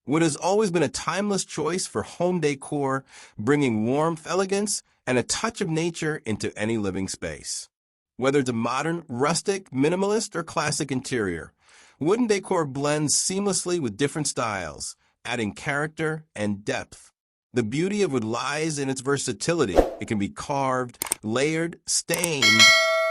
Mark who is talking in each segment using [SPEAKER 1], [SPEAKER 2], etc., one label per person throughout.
[SPEAKER 1] Wood has always been a timeless choice for home decor, bringing warmth, elegance, and a touch of nature into any living space. Whether it's a modern, rustic, minimalist, or classic interior, wooden decor blends seamlessly with different styles, adding character and depth. The beauty of wood lies in its versatility. It can be carved, layered, stained,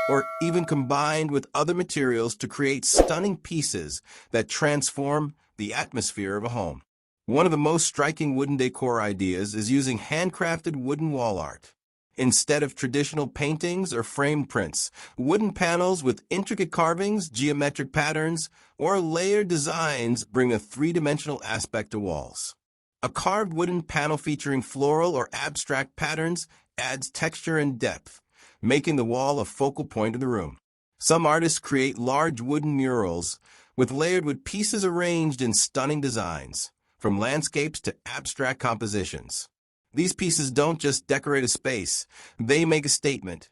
[SPEAKER 1] or even combined with other materials to create stunning pieces that transform the atmosphere of a home. One of the most striking wooden decor ideas is using handcrafted wooden wall art. Instead of traditional paintings or framed prints, wooden panels with intricate carvings, geometric patterns, or layered designs bring a three-dimensional aspect to walls. A carved wooden panel featuring floral or abstract patterns adds texture and depth, making the wall a focal point of the room. Some artists create large wooden murals with layered wood pieces arranged in stunning designs, from landscapes to abstract compositions. These pieces don't just decorate a space, they make a statement,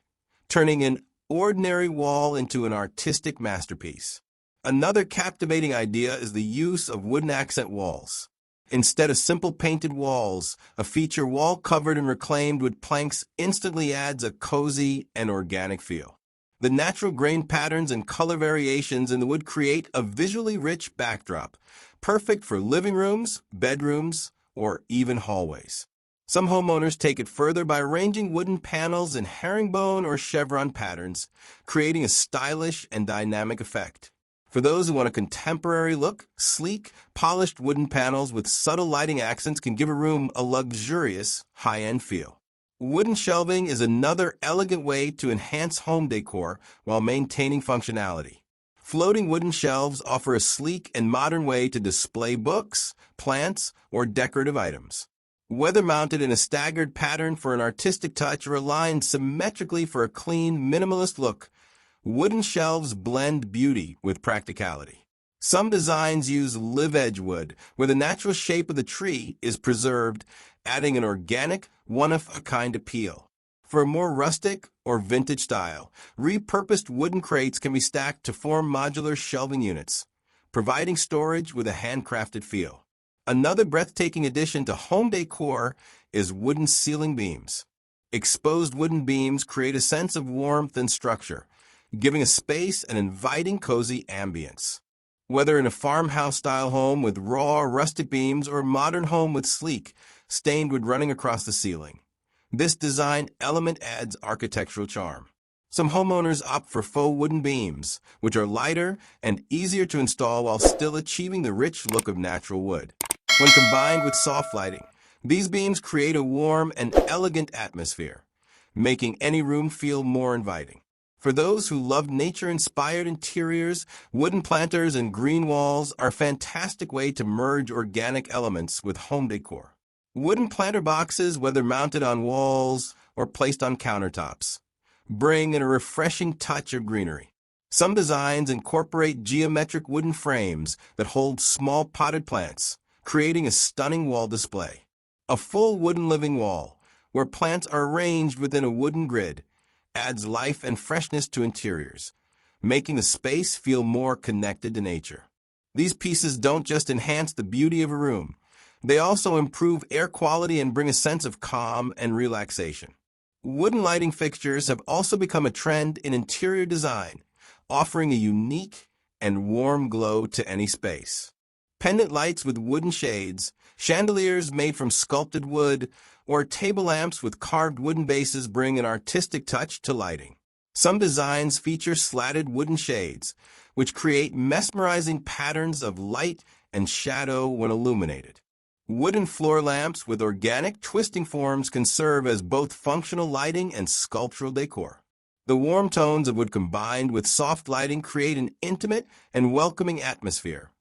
[SPEAKER 1] turning an ordinary wall into an artistic masterpiece. Another captivating idea is the use of wooden accent walls. Instead of simple painted walls, a feature wall covered and reclaimed wood planks instantly adds a cozy and organic feel. The natural grain patterns and color variations in the wood create a visually rich backdrop, perfect for living rooms, bedrooms, or even hallways. Some homeowners take it further by arranging wooden panels in herringbone or chevron patterns, creating a stylish and dynamic effect. For those who want a contemporary look, sleek, polished wooden panels with subtle lighting accents can give a room a luxurious, high-end feel. Wooden shelving is another elegant way to enhance home decor while maintaining functionality. Floating wooden shelves offer a sleek and modern way to display books, plants, or decorative items. Whether mounted in a staggered pattern for an artistic touch or aligned symmetrically for a clean, minimalist look, wooden shelves blend beauty with practicality. Some designs use live-edge wood, where the natural shape of the tree is preserved, adding an organic, one-of-a-kind appeal. For a more rustic or vintage style, repurposed wooden crates can be stacked to form modular shelving units, providing storage with a handcrafted feel. Another breathtaking addition to home decor is wooden ceiling beams. Exposed wooden beams create a sense of warmth and structure, giving a space an inviting, cozy ambience. Whether in a farmhouse-style home with raw, rustic beams or a modern home with sleek, stained wood running across the ceiling, this design element adds architectural charm. Some homeowners opt for faux wooden beams, which are lighter and easier to install while still achieving the rich look of natural wood. When combined with soft lighting, these beams create a warm and elegant atmosphere, making any room feel more inviting. For those who love nature-inspired interiors, wooden planters and green walls are a fantastic way to merge organic elements with home decor. Wooden planter boxes, whether mounted on walls or placed on countertops, bring in a refreshing touch of greenery. Some designs incorporate geometric wooden frames that hold small potted plants, creating a stunning wall display. A full wooden living wall, where plants are arranged within a wooden grid, adds life and freshness to interiors, making the space feel more connected to nature. These pieces don't just enhance the beauty of a room, they also improve air quality and bring a sense of calm and relaxation. Wooden lighting fixtures have also become a trend in interior design, offering a unique and warm glow to any space. Pendant lights with wooden shades, chandeliers made from sculpted wood, or table lamps with carved wooden bases bring an artistic touch to lighting. Some designs feature slatted wooden shades, which create mesmerizing patterns of light and shadow when illuminated. Wooden floor lamps with organic twisting forms can serve as both functional lighting and sculptural decor. The warm tones of wood combined with soft lighting create an intimate and welcoming atmosphere,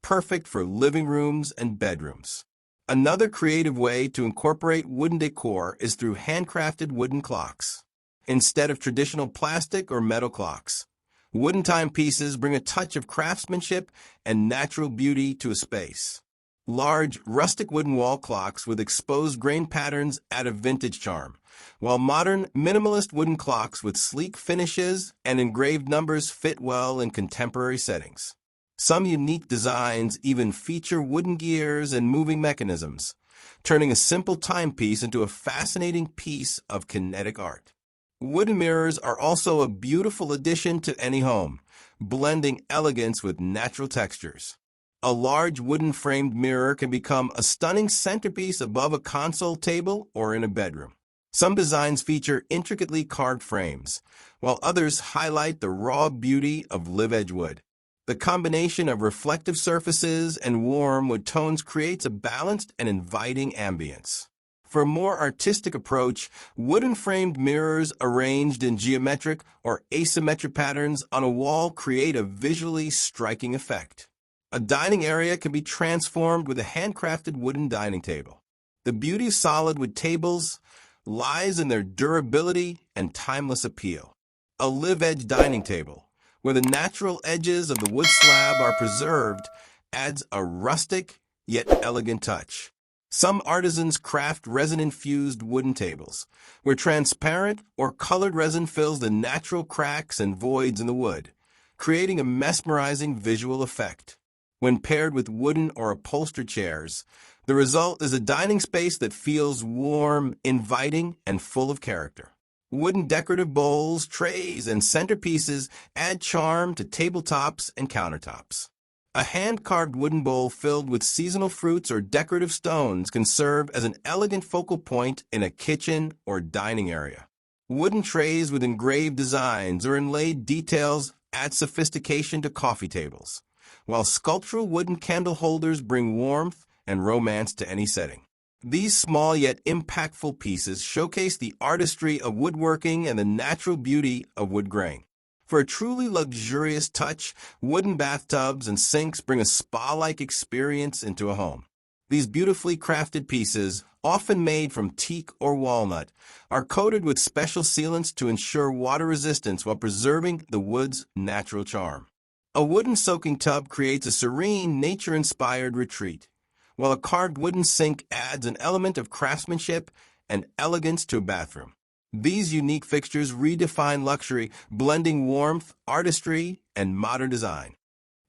[SPEAKER 1] perfect for living rooms and bedrooms. Another creative way to incorporate wooden decor is through handcrafted wooden clocks. Instead of traditional plastic or metal clocks, wooden timepieces bring a touch of craftsmanship and natural beauty to a space. Large, rustic wooden wall clocks with exposed grain patterns add a vintage charm, while modern, minimalist wooden clocks with sleek finishes and engraved numbers fit well in contemporary settings. Some unique designs even feature wooden gears and moving mechanisms, turning a simple timepiece into a fascinating piece of kinetic art. Wooden mirrors are also a beautiful addition to any home, blending elegance with natural textures. A large wooden framed mirror can become a stunning centerpiece above a console table or in a bedroom. Some designs feature intricately carved frames, while others highlight the raw beauty of live-edge wood. The combination of reflective surfaces and warm wood tones creates a balanced and inviting ambience. For a more artistic approach, wooden framed mirrors arranged in geometric or asymmetric patterns on a wall create a visually striking effect. A dining area can be transformed with a handcrafted wooden dining table. The beauty of solid wood tables lies in their durability and timeless appeal. A live-edge dining table, where the natural edges of the wood slab are preserved, adds a rustic yet elegant touch. Some artisans craft resin-infused wooden tables, where transparent or colored resin fills the natural cracks and voids in the wood, creating a mesmerizing visual effect. When paired with wooden or upholstered chairs, the result is a dining space that feels warm, inviting, and full of character. Wooden decorative bowls, trays, and centerpieces add charm to tabletops and countertops. A hand-carved wooden bowl filled with seasonal fruits or decorative stones can serve as an elegant focal point in a kitchen or dining area. Wooden trays with engraved designs or inlaid details add sophistication to coffee tables, while sculptural wooden candle holders bring warmth and romance to any setting. These small yet impactful pieces showcase the artistry of woodworking and the natural beauty of wood grain. For a truly luxurious touch, wooden bathtubs and sinks bring a spa-like experience into a home. These beautifully crafted pieces, often made from teak or walnut, are coated with special sealants to ensure water resistance while preserving the wood's natural charm. A wooden soaking tub creates a serene, nature-inspired retreat, while a carved wooden sink adds an element of craftsmanship and elegance to a bathroom. These unique fixtures redefine luxury, blending warmth, artistry, and modern design.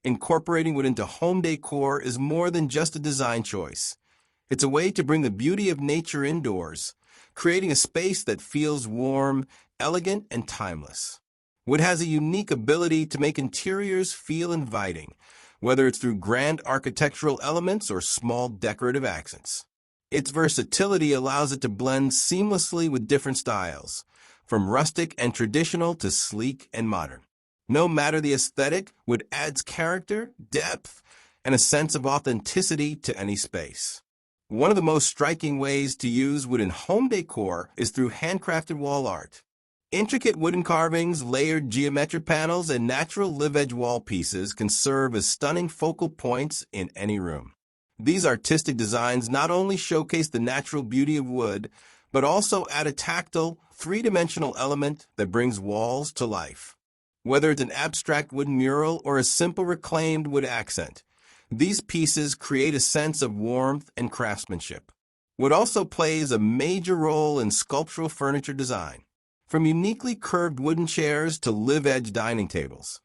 [SPEAKER 1] Incorporating wood into home decor is more than just a design choice. It's a way to bring the beauty of nature indoors, creating a space that feels warm, elegant, and timeless. Wood has a unique ability to make interiors feel inviting, whether it's through grand architectural elements or small decorative accents. Its versatility allows it to blend seamlessly with different styles, from rustic and traditional to sleek and modern. No matter the aesthetic, wood adds character, depth, and a sense of authenticity to any space. One of the most striking ways to use wood in home decor is through handcrafted wall art. Intricate wooden carvings, layered geometric panels, and natural live-edge wall pieces can serve as stunning focal points in any room. These artistic designs not only showcase the natural beauty of wood, but also add a tactile, three-dimensional element that brings walls to life. Whether it's an abstract wooden mural or a simple reclaimed wood accent, these pieces create a sense of warmth and craftsmanship. Wood also plays a major role in sculptural furniture design, from uniquely curved wooden chairs to live-edge dining tables.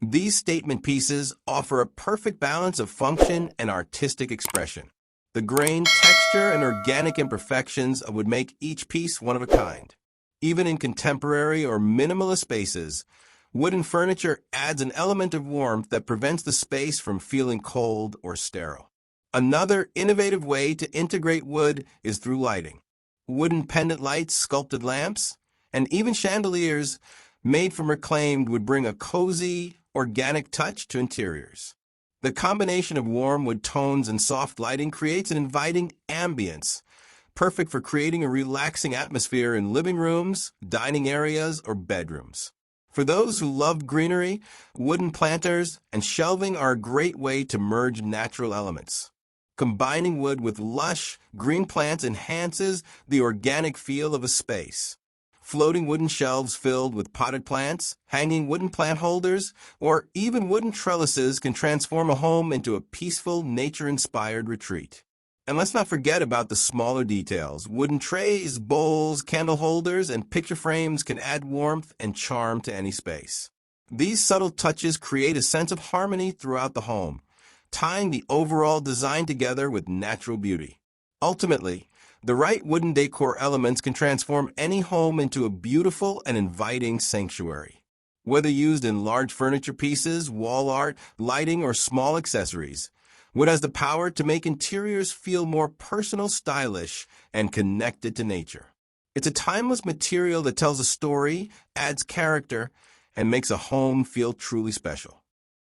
[SPEAKER 1] These statement pieces offer a perfect balance of function and artistic expression. The grain, texture, and organic imperfections would make each piece one of a kind. Even in contemporary or minimalist spaces, wooden furniture adds an element of warmth that prevents the space from feeling cold or sterile. Another innovative way to integrate wood is through lighting. Wooden pendant lights, sculpted lamps, and even chandeliers made from reclaimed would bring a cozy, organic touch to interiors. The combination of warm wood tones and soft lighting creates an inviting ambience, perfect for creating a relaxing atmosphere in living rooms, dining areas, or bedrooms. For those who love greenery, wooden planters and shelving are a great way to merge natural elements. Combining wood with lush, green plants enhances the organic feel of a space. Floating wooden shelves filled with potted plants, hanging wooden plant holders, or even wooden trellises can transform a home into a peaceful, nature-inspired retreat. And let's not forget about the smaller details. Wooden trays, bowls, candle holders, and picture frames can add warmth and charm to any space. These subtle touches create a sense of harmony throughout the home, tying the overall design together with natural beauty. Ultimately, the right wooden decor elements can transform any home into a beautiful and inviting sanctuary. Whether used in large furniture pieces, wall art, lighting, or small accessories, wood has the power to make interiors feel more personal, stylish, and connected to nature. It's a timeless material that tells a story, adds character, and makes a home feel truly special.